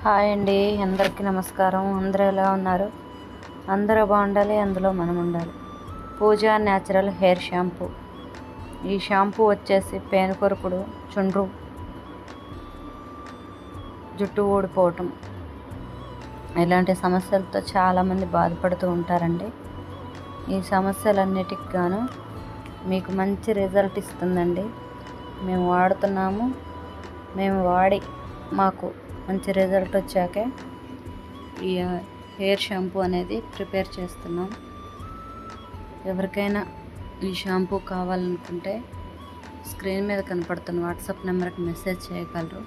Hi అండి, అందరికీ నమస్కారం. అందరూ ఎలా ఉన్నారు? అందరూ బాగుండాలి, అందులో మనం ఉండాలి. పూజ న్యాచురల్ హెయిర్ షాంపూ. ఈ షాంపూ వచ్చేసి పేను కొరుకుడు, చుండ్రు, జుట్టు ఊడిపోవటం ఇలాంటి సమస్యలతో చాలామంది బాధపడుతూ ఉంటారండి. ఈ సమస్యలన్నిటికి గాను మీకు మంచి రిజల్ట్ ఇస్తుందండి. మేము వాడుతున్నాము. మేము వాడి మాకు మంచి రిజల్ట్ వచ్చాకే ఈ హెయిర్ షాంపూ అనేది ప్రిపేర్ చేస్తున్నాం. ఎవరికైనా ఈ షాంపూ కావాలనుకుంటే స్క్రీన్ మీద కనపడుతున్న వాట్సాప్ నెంబర్కి మెసేజ్ చేయగలరు.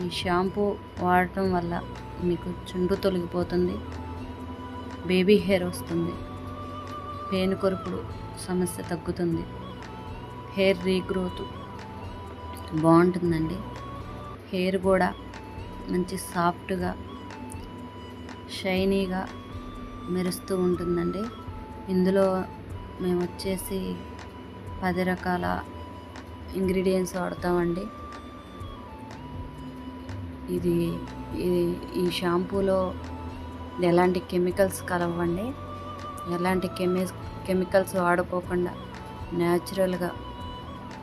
ఈ షాంపూ వాడటం వల్ల మీకు చుండ్రు తొలగిపోతుంది, బేబీ హెయిర్ వస్తుంది, పేను కొరుకుడు సమస్య తగ్గుతుంది, హెయిర్ రీగ్రోత్ బాగుంటుందండి. హెయిర్ కూడా మంచి సాఫ్ట్గా షైనీగా మెరుస్తూ ఉంటుందండి. ఇందులో మేము వచ్చేసి 10 రకాల ఇంగ్రీడియంట్స్ వాడతామండి. ఈ షాంపూలో ఎలాంటి కెమికల్స్ కలవండి. ఎలాంటి కెమికల్స్ వాడుకోకుండా న్యాచురల్గా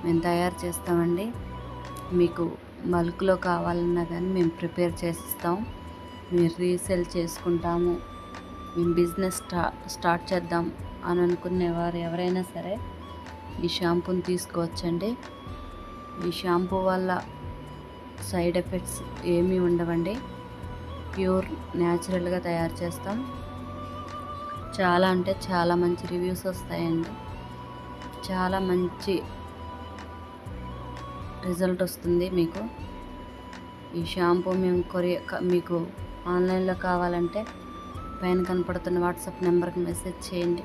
మేము తయారు చేస్తామండి. మీకు బల్క్లో కావాలన్నా కానీ మేము ప్రిపేర్ చేసిస్తాం. మీరు రీసేల్ చేసుకుంటాము, మేము బిజినెస్ స్టార్ట్ చేద్దాం అని అనుకునేవారు ఎవరైనా సరే ఈ షాంపూని తీసుకోవచ్చండి. ఈ షాంపూ వల్ల సైడ్ ఎఫెక్ట్స్ ఏమీ ఉండవండి. ప్యూర్ న్యాచురల్గా తయారు చేస్తాం. చాలా అంటే చాలా మంచి రివ్యూస్ వస్తాయండి. చాలా మంచి రిజల్ట్ వస్తుంది మీకు. ఈ షాంపూ మేము మీకు ఆన్లైన్లో కావాలంటే పైన కనపడుతున్న వాట్సాప్ నెంబర్కి మెసేజ్ చేయండి.